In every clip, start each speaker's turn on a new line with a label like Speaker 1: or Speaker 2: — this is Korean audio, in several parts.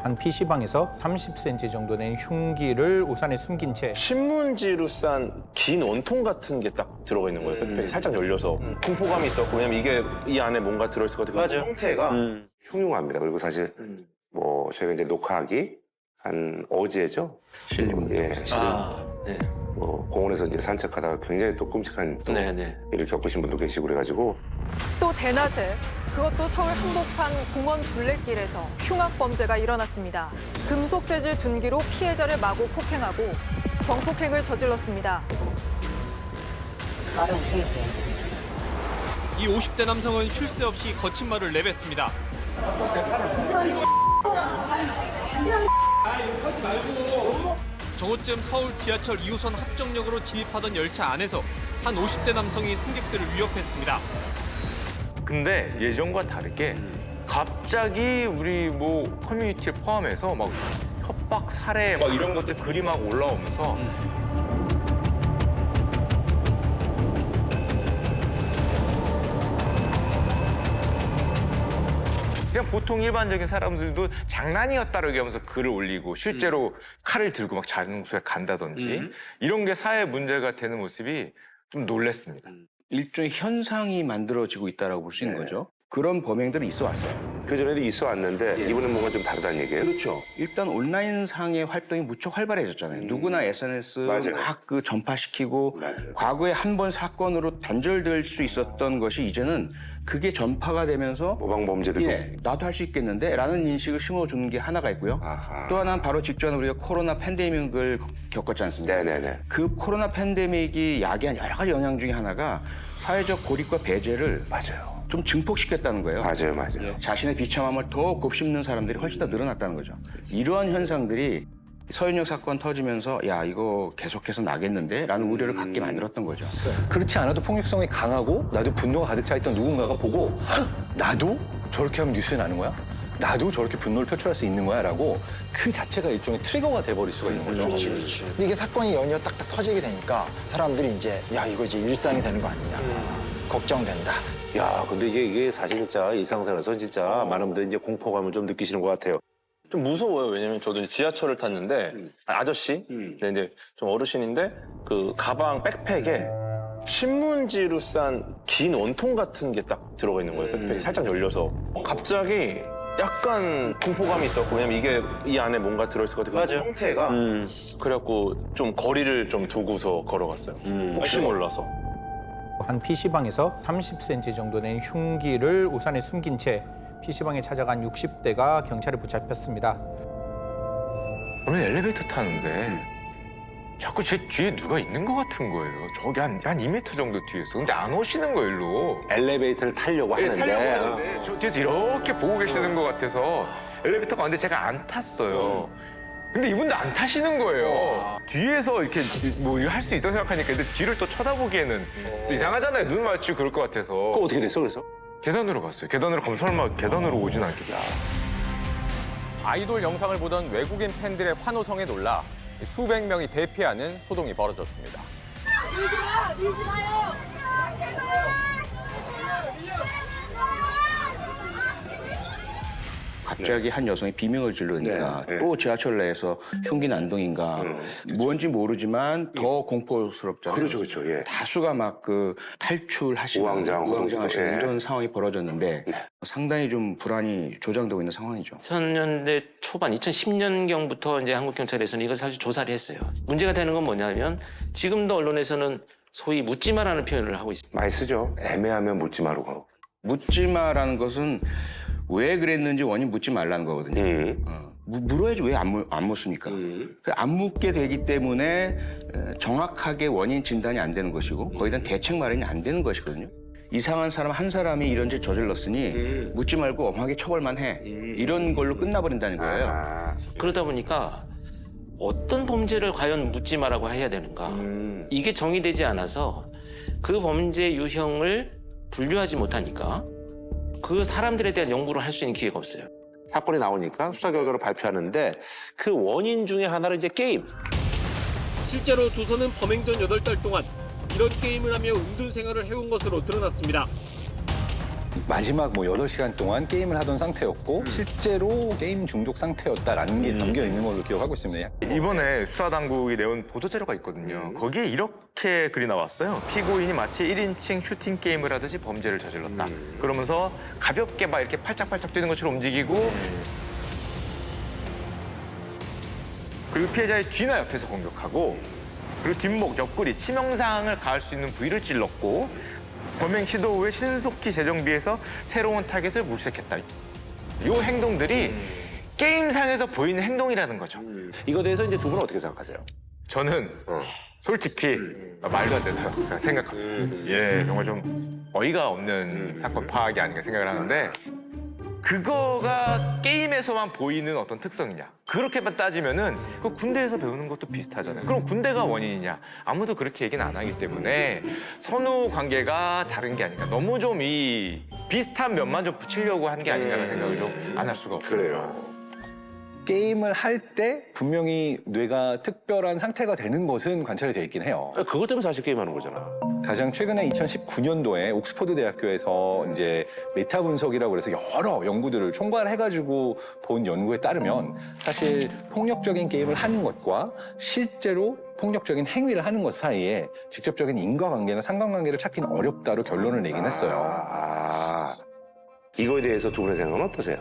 Speaker 1: 한 PC방에서 30cm 정도 되는 흉기를 우산에 숨긴 채
Speaker 2: 신문지로 싼 긴 원통 같은 게 딱 들어가 있는 거예요. 백팩이 살짝 열려서 공포감이 있었고, 왜냐면 이게 이 안에 뭔가 들어있을 것 같아요. 그 형태가
Speaker 3: 흉흉합니다. 그리고 사실 뭐 저희가 이제 녹화하기 한 어제죠.
Speaker 4: 실림.
Speaker 3: 예.
Speaker 4: 네.
Speaker 3: 뭐 공원에서 이제 산책하다가 굉장히 또 끔찍한 또
Speaker 4: 네.
Speaker 3: 일을 겪으신 분도 계시고 그래가지고
Speaker 5: 또 대낮에 그것도 서울 한복판 공원 둘레길에서 흉악 범죄가 일어났습니다. 금속 재질 둔기로 피해자를 마구 폭행하고 성폭행을 저질렀습니다.
Speaker 6: 이 50대 남성은 쉴 새 없이 거친 말을 내뱉습니다. 저곳쯤 서울 지하철 2호선 합정역으로 진입하던 열차 안에서 한 50대 남성이 승객들을 위협했습니다.
Speaker 7: 근데 예전과 다르게 갑자기 우리 뭐 커뮤니티를 포함해서 막 협박, 살해 막 이런 것들 글이 막 올라오면서 그냥 보통 일반적인 사람들도 장난이었다라고 하면서 글을 올리고 실제로 칼을 들고 막 자능수에 간다든지 이런 게 사회 문제가 되는 모습이 좀 놀랐습니다.
Speaker 4: 일종의 현상이 만들어지고 있다고 볼 수 있는 거죠. 그런 범행들이 있어 왔어요.
Speaker 3: 그전에도 있어 왔는데 이번엔 뭔가 좀 다르다는 얘기예요.
Speaker 4: 그렇죠. 일단 온라인상의 활동이 무척 활발해졌잖아요. 누구나 SNS
Speaker 3: 맞아요.
Speaker 4: 막 그 전파시키고
Speaker 3: 맞아요.
Speaker 4: 과거에 한 번 사건으로 단절될 수 있었던 것이 이제는 그게 전파가 되면서
Speaker 3: 모방범죄들도
Speaker 4: 나도 할 수 있겠는데? 라는 인식을 심어주는 게 하나가 있고요.
Speaker 3: 아하.
Speaker 4: 또 하나는 바로 직전에 우리가 코로나 팬데믹을 겪었지 않습니까?
Speaker 3: 네네네.
Speaker 4: 그 코로나 팬데믹이 야기한 여러 가지 영향 중에 하나가 사회적 고립과 배제를
Speaker 3: 맞아요.
Speaker 4: 좀 증폭시켰다는 거예요.
Speaker 3: 맞아요.
Speaker 4: 자신의 비참함을 더 곱씹는 사람들이 훨씬 더 늘어났다는 거죠. 이러한 현상들이 서윤역 사건 터지면서 야 이거 계속해서 나겠는데? 라는 우려를 갖게 만들었던 거죠.
Speaker 8: 그렇지 않아도 폭력성이 강하고 나도 분노가 가득 차 있던 누군가가 보고 헉, 나도 저렇게 하면 뉴스에 나는 거야? 나도 저렇게 분노를 표출할 수 있는 거야? 라고 그 자체가 일종의 트리거가 돼버릴 수가 있는 거죠.
Speaker 9: 그렇지. 근데 이게 사건이 연이어 딱딱 터지게 되니까 사람들이 이제 야 이거 이제 일상이 되는 거 아니냐 걱정된다.
Speaker 3: 야, 근데 이게 사실 진짜 일상생활에서 진짜 많은 분들이 이제 공포감을 좀 느끼시는 것 같아요.
Speaker 2: 좀 무서워요. 왜냐면 저도 이제 지하철을 탔는데 아저씨, 근데 이제 좀 어르신인데 그 가방 백팩에 신문지로 싼 긴 원통 같은 게 딱 들어가 있는 거예요. 백팩이 살짝 열려서 갑자기 약간 공포감이 있었고, 왜냐면 이게 이 안에 뭔가 들어있을 것 같아요. 그 형태가 그래갖고 좀 거리를 좀 두고서 걸어갔어요. 혹시 몰라서.
Speaker 1: 한 PC방에서 30cm 정도 되는 흉기를 우산에 숨긴 채 PC방에 찾아간 60대가 경찰에 붙잡혔습니다.
Speaker 7: 오늘 엘리베이터 타는데 자꾸 제 뒤에 누가 있는 것 같은 거예요. 저기 한 2m 정도 뒤에서. 근데 안 오시는 거예요, 일로.
Speaker 3: 엘리베이터를 타려고 하는데
Speaker 7: 타려고 하는데 저 뒤에서 이렇게 보고 계시는 것 같아서 엘리베이터가 왔는데 제가 안 탔어요. 근데 이분도 안 타시는 거예요. 뒤에서 이렇게 뭐 할 수 있다고 생각하니까 근데 뒤를 또 쳐다보기에는 또 이상하잖아요. 눈 마주치고 그럴 것 같아서.
Speaker 3: 그거 어떻게 됐어 그래서?
Speaker 7: 계단으로 갔어요. 계단으로 가면 설마 계단으로 오진 않겠다.
Speaker 10: 아이돌 영상을 보던 외국인 팬들의 환호성에 놀라 수백 명이 대피하는 소동이 벌어졌습니다.
Speaker 11: 밀지 마요!
Speaker 4: 갑자기 한 여성이 비명을 지르니까
Speaker 3: 네.
Speaker 4: 또 지하철 내에서 흉기 난동인가 뭔지 모르지만 더 공포스럽잖아요.
Speaker 3: 그렇죠. 예.
Speaker 4: 다수가 막 그 탈출하시는
Speaker 3: 우왕좌왕하시는, 예.
Speaker 4: 이런 상황이 벌어졌는데 상당히 좀 불안이 조장되고 있는 상황이죠.
Speaker 12: 2000년대 초반, 2010년경부터 이제 한국 경찰에서는 이걸 사실 조사를 했어요. 문제가 되는 건 뭐냐면 지금도 언론에서는 소위 묻지마라는 표현을 하고 있습니다.
Speaker 3: 많이 쓰죠. 애매하면 묻지 마라고.
Speaker 4: 묻지 마라는 것은 왜 그랬는지 원인 묻지 말라는 거거든요. 물어야지 왜 안 묻습니까? 안 묻게 되기 때문에 정확하게 원인 진단이 안 되는 것이고 거기에 대한 대책 마련이 안 되는 것이거든요. 이상한 사람 한 사람이 이런 짓 저질렀으니 묻지 말고 엄하게 처벌만 해. 이런 걸로 끝나버린다는 거예요.
Speaker 12: 그러다 보니까 어떤 범죄를 과연 묻지마라고 해야 되는가. 이게 정의되지 않아서 그 범죄 유형을 분류하지 못하니까 그 사람들에 대한 연구를 할 수 있는 기회가 없어요.
Speaker 3: 사건이 나오니까 수사 결과를 발표하는데 그 원인 중에 하나는 이제 게임.
Speaker 6: 실제로 조선은 범행 전 8달 동안 이런 게임을 하며 은둔 생활을 해온 것으로 드러났습니다.
Speaker 8: 마지막 뭐 8시간 동안 게임을 하던 상태였고 실제로 게임 중독 상태였다라는 게 담겨 있는 걸로 기억하고 있습니다.
Speaker 7: 이번에 수사당국이 내온 보도자료가 있거든요. 거기에 이렇게 글이 나왔어요. 피고인이 마치 1인칭 슈팅 게임을 하듯이 범죄를 저질렀다. 그러면서 가볍게 막 이렇게 팔짝팔짝 뛰는 것처럼 움직이고 그리고 피해자의 뒤나 옆에서 공격하고 그리고 뒷목, 옆구리, 치명상을 가할 수 있는 부위를 찔렀고 범행 시도 후에 신속히 재정비해서 새로운 타겟을 물색했다. 이 행동들이 게임상에서 보이는 행동이라는 거죠.
Speaker 3: 이거에 대해서 이제 두 분은 어떻게 생각하세요?
Speaker 7: 저는 솔직히 말도 안 된다고 생각합니다. 예, 정말 좀 어이가 없는 사건 파악이 아닌가 생각을 하는데 그거가 게임에서만 보이는 어떤 특성이냐. 그렇게만 따지면은 그 군대에서 배우는 것도 비슷하잖아요. 그럼 군대가 원인이냐. 아무도 그렇게 얘기는 안 하기 때문에 선후 관계가 다른 게 아닌가. 너무 좀 이 비슷한 면만 좀 붙이려고 한 게 아닌가라는 생각을 좀 안 할 수가 없어요.
Speaker 3: 그래요.
Speaker 8: 게임을 할 때 분명히 뇌가 특별한 상태가 되는 것은 관찰이 돼 있긴 해요.
Speaker 3: 그것 때문에 사실 게임하는 거잖아.
Speaker 8: 가장 최근에 2019년도에 옥스퍼드 대학교에서 이제 메타 분석이라고 그래서 여러 연구들을 총괄해가지고 본 연구에 따르면 사실 폭력적인 게임을 하는 것과 실제로 폭력적인 행위를 하는 것 사이에 직접적인 인과관계나 상관관계를 찾기는 어렵다로 결론을 내긴 했어요.
Speaker 3: 이거에 대해서 두 분의 생각은 어떠세요?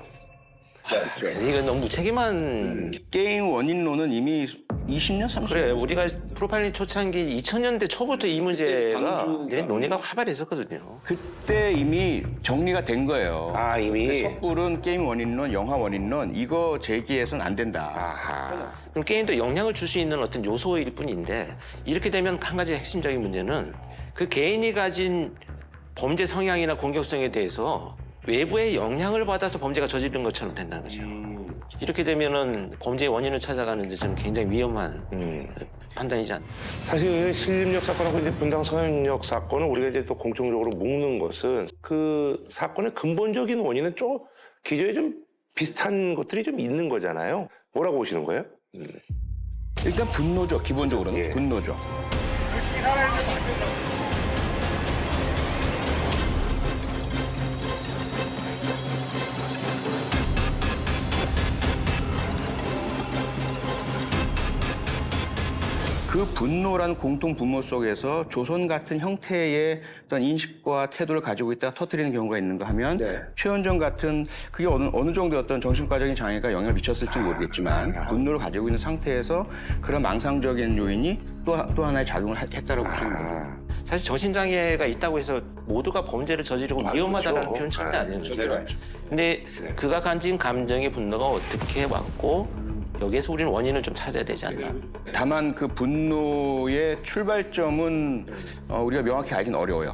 Speaker 12: 이거 너무 무책임한
Speaker 4: 게임 원인론은 이미 20년, 30년.
Speaker 12: 그래 우리가 프로파일링 초창기 2000년대 초부터 이 문제가 논의가 활발했었거든요.
Speaker 4: 그때 이미 정리가 된 거예요.
Speaker 3: 이미?
Speaker 4: 섣불은 게임 원인론, 영화 원인론 이거 제기해서는 안 된다.
Speaker 12: 그럼 게임도 영향을 줄 수 있는 어떤 요소일 뿐인데 이렇게 되면 한 가지 핵심적인 문제는 그 개인이 가진 범죄 성향이나 공격성에 대해서 외부의 영향을 받아서 범죄가 저지른 것처럼 된다는 거죠. 이렇게 되면은 범죄의 원인을 찾아가는 데 저는 굉장히 위험한 판단이지 않나.
Speaker 3: 사실 신림역 사건하고 이제 분당 서현역 사건을 우리가 이제 또 공통적으로 묶는 것은 그 사건의 근본적인 원인은 좀 기저에 좀 비슷한 것들이 좀 있는 거잖아요. 뭐라고 보시는 거예요?
Speaker 4: 일단 분노죠. 기본적으로는 분노죠. 그 분노라는 공통 분모 속에서 조선 같은 형태의 어떤 인식과 태도를 가지고 있다가 터뜨리는 경우가 있는가 하면 최현정 같은 그게 어느 정도의 어떤 정신과적인 장애가 영향을 미쳤을지 모르겠지만 분노를 가지고 있는 상태에서 그런 망상적인 요인이 또 하나의 작용을 했다라고 보시는 거죠.
Speaker 12: 사실 정신장애가 있다고 해서 모두가 범죄를 저지르고 위험하다는 표현 절대 안 되는 거죠. 근데 그가 가진 감정의 분노가 어떻게 왔고 여기에서 우리는 원인을 좀 찾아야 되지 않나.
Speaker 4: 다만 그 분노의 출발점은 우리가 명확히 알기는 어려워요.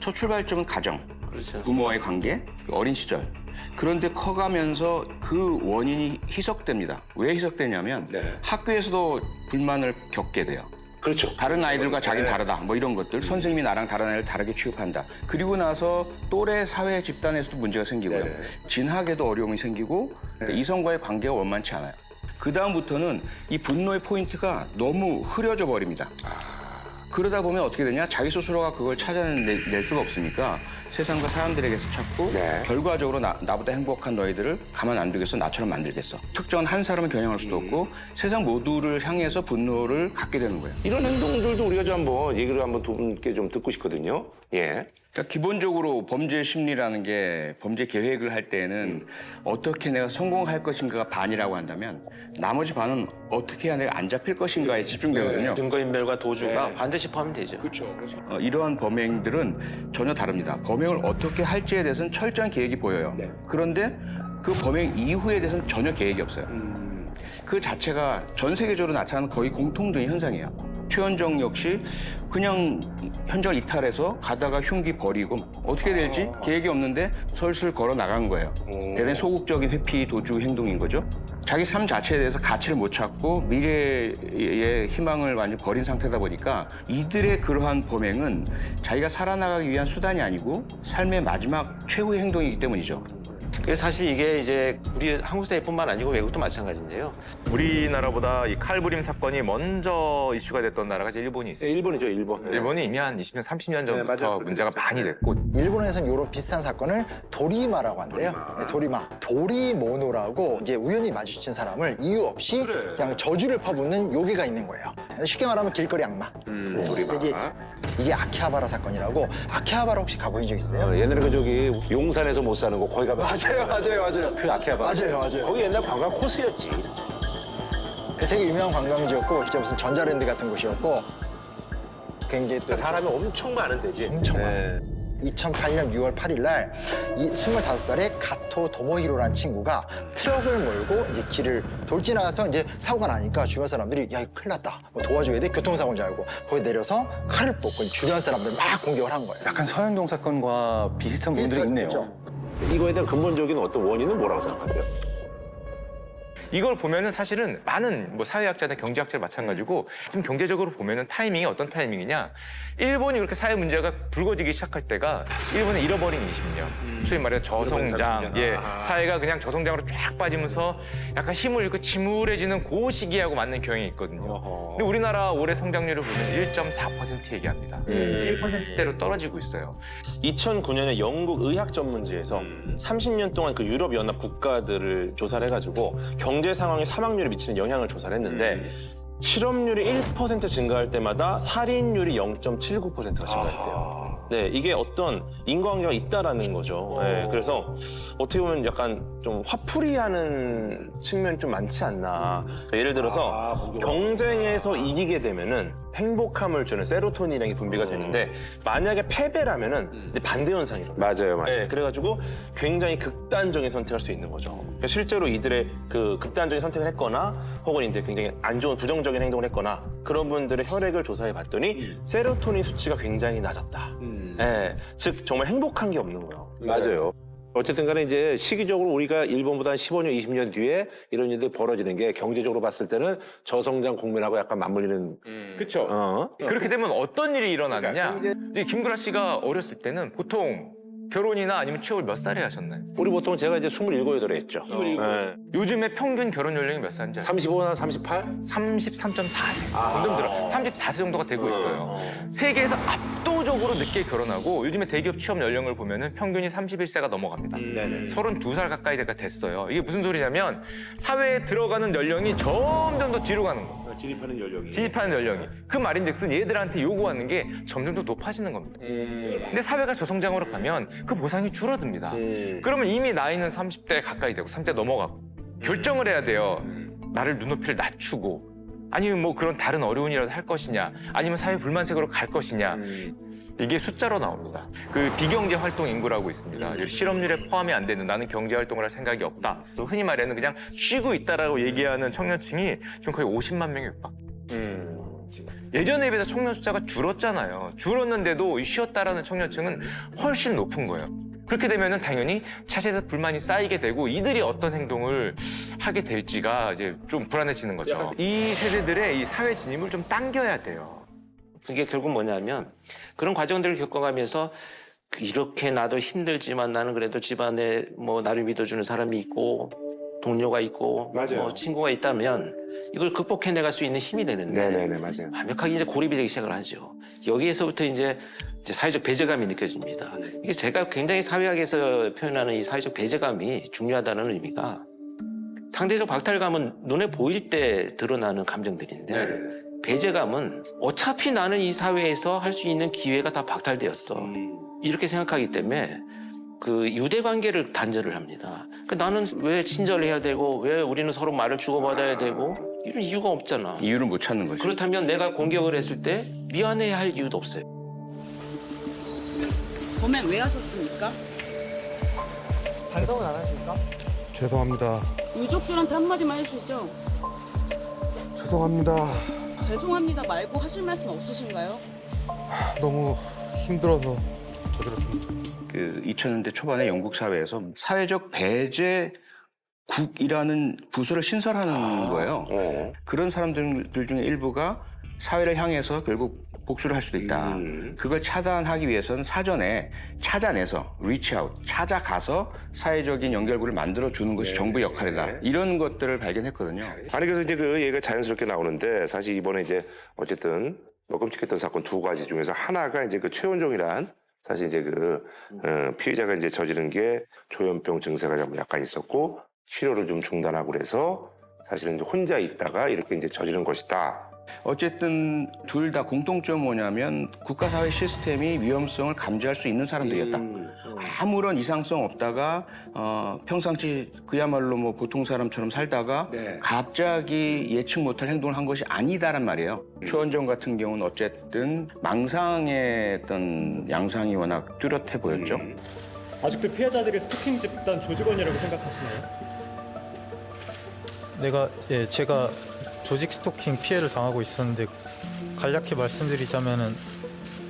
Speaker 4: 첫 출발점은 가정,
Speaker 12: 그렇죠.
Speaker 4: 부모와의 관계, 어린 시절. 그런데 커가면서 그 원인이 희석됩니다. 왜 희석되냐면 학교에서도 불만을 겪게 돼요.
Speaker 3: 그렇죠.
Speaker 4: 다른 아이들과 자기는 다르다. 뭐 이런 것들. 선생님이 나랑 다른 아이를 다르게 취급한다. 그리고 나서 또래 사회 집단에서도 문제가 생기고요. 진학에도 어려움이 생기고 이성과의 관계가 원만치 않아요. 그 다음부터는 이 분노의 포인트가 너무 흐려져 버립니다. 그러다 보면 어떻게 되냐? 자기 스스로가 그걸 찾아낼 수가 없으니까 세상과 사람들에게서 찾고 결과적으로 나보다 행복한 너희들을 가만 안 두겠어. 나처럼 만들겠어. 특정한 한 사람을 겨냥할 수도 없고 세상 모두를 향해서 분노를 갖게 되는 거예요.
Speaker 3: 이런 행동들도 우리가 좀 한번 얘기를 한번 두 분께 좀 듣고 싶거든요.
Speaker 4: 그러니까 기본적으로 범죄 심리라는 게 범죄 계획을 할 때는 어떻게 내가 성공할 것인가가 반이라고 한다면 나머지 반은 어떻게 해야 내가 안 잡힐 것인가에 집중되거든요.
Speaker 12: 증거인멸과 도주가 반드시 포함되죠.
Speaker 4: 그렇죠. 이러한 범행들은 전혀 다릅니다. 범행을 어떻게 할지에 대해서는 철저한 계획이 보여요. 그런데 그 범행 이후에 대해서는 전혀 계획이 없어요. 그 자체가 전 세계적으로 나타나는 거의 공통적인 현상이에요. 최현정 역시 그냥 현절 이탈해서 가다가 흉기 버리고 어떻게 될지 계획이 없는데 설슬 걸어 나간 거예요. 대단히 소극적인 회피 도주 행동인 거죠. 자기 삶 자체에 대해서 가치를 못 찾고 미래의 희망을 완전히 버린 상태다 보니까 이들의 그러한 범행은 자기가 살아나가기 위한 수단이 아니고 삶의 마지막 최후의 행동이기 때문이죠.
Speaker 12: 그래서 사실 이게 이제 우리 한국 사회뿐만 아니고 외국도 마찬가지인데요.
Speaker 10: 우리나라보다 이 칼부림 사건이 먼저 이슈가 됐던 나라가 이제 일본이 있어요.
Speaker 3: 일본이죠, 일본.
Speaker 10: 일본이 이미 한 20년, 30년 전부터
Speaker 3: 맞아요.
Speaker 10: 문제가 많이 됐고
Speaker 9: 일본에서는 이런 비슷한 사건을 도리마라고 한대요. 네, 도리마. 도리모노라고 이제 우연히 마주친 사람을 이유 없이 그냥 저주를 퍼붓는 요괴가 있는 거예요. 쉽게 말하면 길거리 악마.
Speaker 3: 도리마.
Speaker 9: 이제 이게 아키하바라 사건이라고. 아키하바라 혹시 가보신 적 있어요?
Speaker 3: 옛날에 그 저기 용산에서 못 사는 거 거기 가면
Speaker 9: 맞아요.
Speaker 3: 그 아키하바.
Speaker 9: 맞아요.
Speaker 3: 거기 옛날 관광 코스였지.
Speaker 9: 되게 유명한 관광지였고 진짜 무슨 전자랜드 같은 곳이었고 굉장히 또
Speaker 3: 사람이 엄청 많은 데지.
Speaker 9: 엄청 많아요. 2008년 6월 8일 날 이 25살의 가토 도모히로라는 친구가 트럭을 몰고 이제 길을 돌진해서 이제 사고가 나니까 주변 사람들이 야 이거 큰일 났다 뭐 도와줘야 돼 교통사고인 줄 알고 거기 내려서 칼을 뽑고 주변 사람들 막 공격을 한 거예요.
Speaker 8: 약간 서현동 사건과 비슷한 부분들이 있네요.
Speaker 9: 그렇죠.
Speaker 3: 이거에 대한 근본적인 어떤 원인은 뭐라고 생각하세요?
Speaker 10: 이걸 보면은 사실은 많은 뭐 사회학자나 경제학자 마찬가지고 지금 경제적으로 보면은 타이밍이 어떤 타이밍이냐 일본이 그렇게 사회 문제가 불거지기 시작할 때가 일본의 잃어버린 20년 소위 말해서 저성장 사회가 그냥 저성장으로 쫙 빠지면서 약간 힘을 잃고 침울해지는 그 시기하고 맞는 경향이 있거든요. 근데 우리나라 올해 성장률을 보면 1.4% 얘기합니다. 1%대로 떨어지고 있어요.
Speaker 2: 2009년에 영국 의학 전문지에서 30년 동안 그 유럽 연합 국가들을 조사를 해가지고 경제 상황에 사망률에 미치는 영향을 조사를 했는데 실업률이 1% 증가할 때마다 살인율이 0.79%가 증가했대요. 네, 이게 어떤 인과관계가 있다라는 거죠. 네, 그래서 어떻게 보면 약간 좀 화풀이하는 측면이 좀 많지 않나. 예를 들어서 경쟁에서 이기게 되면은 행복함을 주는 세로토닌이 분비가 되는데 만약에 패배라면은 이제 반대 현상이라고.
Speaker 3: 맞아요.
Speaker 2: 네, 그래가지고 굉장히 극단적인 선택을 할 수 있는 거죠. 그러니까 실제로 이들의 그 극단적인 선택을 했거나 혹은 이제 굉장히 안 좋은 부정적인 행동을 했거나 그런 분들의 혈액을 조사해 봤더니 세로토닌 수치가 굉장히 낮았다. 네, 즉 정말 행복한 게 없는 거예요.
Speaker 3: 맞아요. 어쨌든 간에 이제 시기적으로 우리가 일본보다 한 15년, 20년 뒤에 이런 일들이 벌어지는 게 경제적으로 봤을 때는 저성장 국면하고 약간 맞물리는.
Speaker 10: 그렇죠. 그렇게 되면 어떤 일이 일어나느냐. 이제 김구라 씨가 어렸을 때는 보통 결혼이나 아니면 취업을 몇 살에 하셨나요?
Speaker 3: 우리 보통 제가 이제 27, 8에 했죠. 27.
Speaker 10: 요즘에 평균 결혼 연령이 몇 살인지 알아요?
Speaker 3: 35나 38?
Speaker 10: 33.4세 정도 들어 34세 정도가 되고 있어요. 세계에서 압도적으로 늦게 결혼하고 요즘에 대기업 취업 연령을 보면은 평균이 31세가 넘어갑니다. 32살 가까이 됐어요. 이게 무슨 소리냐면 사회에 들어가는 연령이 점점 더 뒤로 가는 거예요. 진입하는 연령이. 그 말인즉슨 얘들한테 요구하는 게 점점 더 높아지는 겁니다. 근데 사회가 저성장으로 가면 그 보상이 줄어듭니다. 그러면 이미 나이는 30대 가까이 되고 30대 넘어가고 결정을 해야 돼요. 나를 눈높이를 낮추고 아니면 뭐 그런 다른 어려운 일이라도 할 것이냐 아니면 사회 불만색으로 갈 것이냐 이게 숫자로 나옵니다. 그 비경제 활동 인구라고 있습니다. 실업률에 포함이 안 되는 나는 경제 활동을 할 생각이 없다. 또 흔히 말하는 그냥 쉬고 있다라고 얘기하는 청년층이 지금 거의 50만 명에 육박. 예전에 비해서 청년 숫자가 줄었잖아요. 줄었는데도 이 쉬었다라는 청년층은 훨씬 높은 거예요. 그렇게 되면은 당연히 차세대 불만이 쌓이게 되고 이들이 어떤 행동을 하게 될지가 이제 좀 불안해지는 거죠. 이 세대들의 이 사회 진입을 좀 당겨야 돼요.
Speaker 12: 그게 결국 뭐냐면 그런 과정들을 겪어가면서 이렇게 나도 힘들지만 나는 그래도 집안에 뭐 나를 믿어주는 사람이 있고 동료가 있고 뭐 친구가 있다면 이걸 극복해내갈 수 있는 힘이 되는데
Speaker 3: 맞아요.
Speaker 12: 완벽하게 이제 고립이 되기 시작을 하죠. 여기에서부터 이제 사회적 배제감이 느껴집니다. 이게 제가 굉장히 사회학에서 표현하는 이 사회적 배제감이 중요하다는 의미가 상대적 박탈감은 눈에 보일 때 드러나는 감정들인데 배제감은 어차피 나는 이 사회에서 할 수 있는 기회가 다 박탈되었어. 이렇게 생각하기 때문에 그 유대 관계를 단절을 합니다. 그러니까 나는 왜 친절해야 되고 왜 우리는 서로 말을 주고받아야 되고 이런 이유가 없잖아.
Speaker 4: 이유를 못 찾는 거죠.
Speaker 12: 그렇다면 내가 공격을 했을 때 미안해야 할 이유도 없어요.
Speaker 11: 범행 왜 하셨습니까?
Speaker 9: 반성은 안 하십니까?
Speaker 13: 죄송합니다.
Speaker 11: 유족들한테 한마디만 해주시죠.
Speaker 13: 죄송합니다.
Speaker 11: 죄송합니다 말고 하실 말씀 없으신가요?
Speaker 13: 너무 힘들어서 저질렀습니다.
Speaker 4: 그 2000년대 초반에 영국 사회에서 사회적 배제국이라는 부서를 신설하는 거예요. 그런 사람들 중에 일부가 사회를 향해서 결국 복수를 할 수도 있다. 그걸 차단하기 위해서는 사전에 찾아내서 리치아웃, 찾아가서 사회적인 연결고를 만들어주는 것이 정부의 역할이다. 이런 것들을 발견했거든요.
Speaker 3: 아니 그래서 이제 그 얘기가 자연스럽게 나오는데 사실 이번에 이제 어쨌든 뭐 끔찍했던 사건 두 가지 중에서 하나가 이제 그 최원종이란 사실 이제 그 피해자가 이제 저지른 게 조현병 증세가 좀 약간 있었고 치료를 좀 중단하고 그래서 사실은 이제 혼자 있다가 이렇게 이제 저지른 것이다.
Speaker 4: 어쨌든 둘 다 공통점은 뭐냐면 국가사회 시스템이 위험성을 감지할 수 있는 사람들이었다. 아무런 이상성 없다가 평상시 그야말로 뭐 보통 사람처럼 살다가 갑자기 예측 못할 행동을 한 것이 아니다란 말이에요. 최원정 같은 경우는 어쨌든 망상의 어떤 양상이 워낙 뚜렷해 보였죠.
Speaker 14: 아직도 피해자들이 스토킹 집단 조직원이라고 생각하시나요?
Speaker 15: 제가 조직 스토킹 피해를 당하고 있었는데 간략히 말씀드리자면은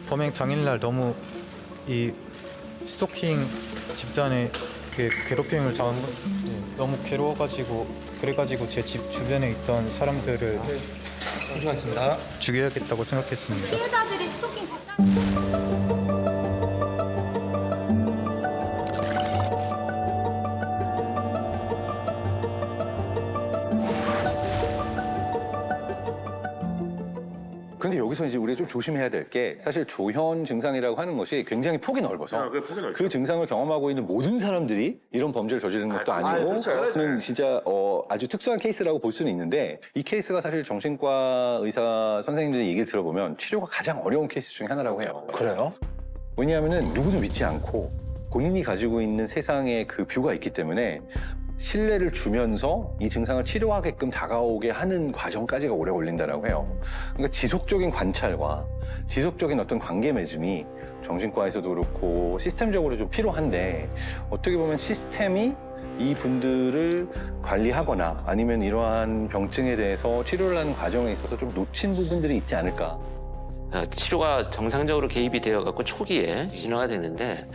Speaker 15: 범행 당일날 너무 이 스토킹 집단의 괴롭힘을 당한 거 너무 괴로워가지고 그래가지고 제 집 주변에 있던 사람들을 죽여야겠다고 생각했습니다.
Speaker 11: 피해자들이 스토킹 집단...
Speaker 8: 근데 여기서 이제 우리가 좀 조심해야 될 게 사실 조현 증상이라고 하는 것이 굉장히 폭이 넓어서 그 증상을 경험하고 있는 모든 사람들이 이런 범죄를 저지르는 것도 아니고 그는 진짜 아주 특수한 케이스라고 볼 수는 있는데 이 케이스가 사실 정신과 의사 선생님들의 얘기를 들어보면 치료가 가장 어려운 케이스 중에 하나라고 해요.
Speaker 9: 그래요?
Speaker 8: 왜냐하면 누구도 믿지 않고 본인이 가지고 있는 세상에 그 뷰가 있기 때문에 신뢰를 주면서 이 증상을 치료하게끔 다가오게 하는 과정까지가 오래 걸린다라고 해요. 그러니까 지속적인 관찰과 지속적인 어떤 관계 맺음이 정신과에서도 그렇고 시스템적으로 좀 필요한데 어떻게 보면 시스템이 이 분들을 관리하거나 아니면 이러한 병증에 대해서 치료를 하는 과정에 있어서 좀 놓친 부분들이 있지 않을까.
Speaker 12: 치료가 정상적으로 개입이 되어갖고 초기에 진화가 되는데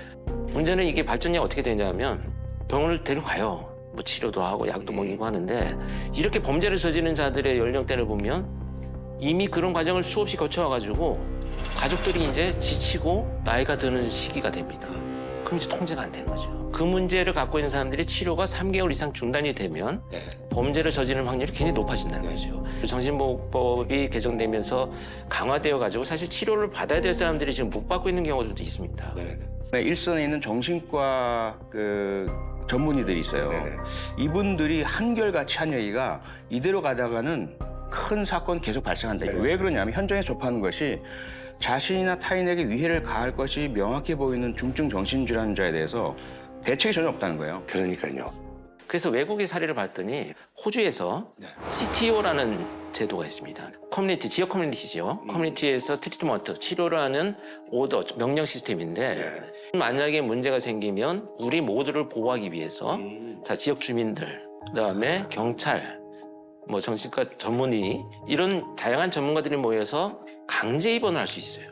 Speaker 12: 문제는 이게 발전이 어떻게 되냐면 병원을 데려가요. 뭐 치료도 하고 약도 먹이고 하는데 이렇게 범죄를 저지르는 자들의 연령대를 보면 이미 그런 과정을 수없이 거쳐와가지고 가족들이 이제 지치고 나이가 드는 시기가 됩니다. 그럼 이제 통제가 안 되는 거죠. 그 문제를 갖고 있는 사람들이 치료가 3개월 이상 중단이 되면 범죄를 저지르는 확률이 굉장히 높아진다는 거죠. 정신보호법이 개정되면서 강화되어가지고 사실 치료를 받아야 될 사람들이 지금 못 받고 있는 경우들도 있습니다.
Speaker 4: 일선에 있는 정신과 전문의들이 있어요. 이분들이 한결같이 한 얘기가 이대로 가다가는 큰 사건 계속 발생한다. 왜 그러냐면 현장에서 접하는 것이 자신이나 타인에게 위해를 가할 것이 명확해 보이는 중증 정신질환자에 대해서 대책이 전혀 없다는 거예요.
Speaker 3: 그러니까요.
Speaker 12: 그래서 외국의 사례를 봤더니 호주에서 CTO라는 제도가 있습니다. 커뮤니티, 지역 커뮤니티죠. 커뮤니티에서 트리트먼트, 치료를 하는 오더, 명령 시스템인데 만약에 문제가 생기면 우리 모두를 보호하기 위해서 자 지역 주민들, 그다음에 경찰, 뭐 정신과 전문의 이런 다양한 전문가들이 모여서 강제 입원을 할 수 있어요.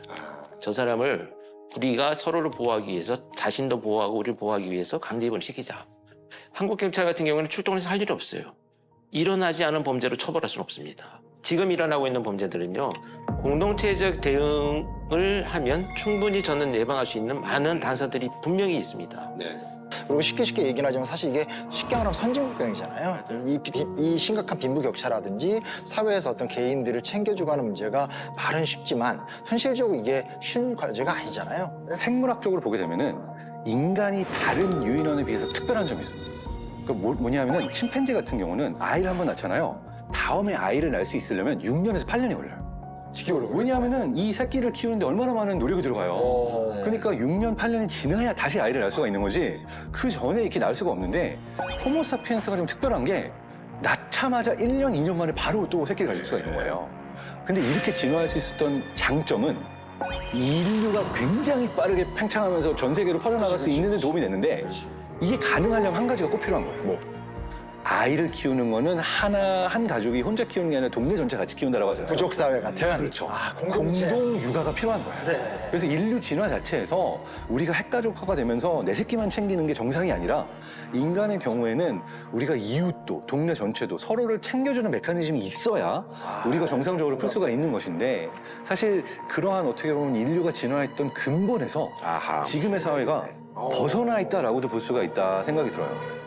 Speaker 12: 저 사람을 우리가 서로를 보호하기 위해서 자신도 보호하고 우리를 보호하기 위해서 강제 입원을 시키자. 한국 경찰 같은 경우는 출동해서 할 일이 없어요. 일어나지 않은 범죄로 처벌할 수는 없습니다. 지금 일어나고 있는 범죄들은요. 공동체적 대응을 하면 충분히 저는 예방할 수 있는 많은 단서들이 분명히 있습니다.
Speaker 9: 그리고 쉽게 얘기는 하지만 사실 이게 쉽게 말하면 선진국병이잖아요. 이 심각한 빈부격차라든지 사회에서 어떤 개인들을 챙겨주고 하는 문제가 말은 쉽지만 현실적으로 이게 쉬운 과제가 아니잖아요.
Speaker 8: 생물학적으로 보게 되면은 인간이 다른 유인원에 비해서 특별한 점이 있습니다. 그 뭐냐면은 침팬지 같은 경우는 아이를 한 번 낳잖아요. 다음에 아이를 낳을 수 있으려면 6년에서 8년이 걸려요. 왜냐하면은 이 새끼를 키우는데 얼마나 많은 노력이 들어가요. 그러니까 6년, 8년이 지나야 다시 아이를 낳을 수가 있는 거지 그 전에 이렇게 낳을 수가 없는데 호모사피엔스가 좀 특별한 게 낳자마자 1년, 2년 만에 바로 또 새끼를 가질 수가 있는 거예요. 근데 이렇게 진화할 수 있었던 장점은 인류가 굉장히 빠르게 팽창하면서 전 세계로 퍼져나갈 수 있는 데 도움이 됐는데 이게 가능하려면 한 가지가 꼭 필요한 거예요. 아이를 키우는 거는 한 가족이 혼자 키우는 게 아니라 동네 전체 같이 키운다라고 하잖아요.
Speaker 9: 부족 사회 같은.
Speaker 8: 그렇죠.
Speaker 9: 공동체.
Speaker 8: 공동 육아가 필요한 거야. 그래서 인류 진화 자체에서 우리가 핵가족화가 되면서 내 새끼만 챙기는 게 정상이 아니라 인간의 경우에는 우리가 이웃도 동네 전체도 서로를 챙겨주는 메커니즘이 있어야 우리가 정상적으로 클 수가 있는 것인데 사실 그러한 어떻게 보면 인류가 진화했던 근본에서 지금의 사회가 벗어나 있다라고도 볼 수가 있다 생각이 들어요.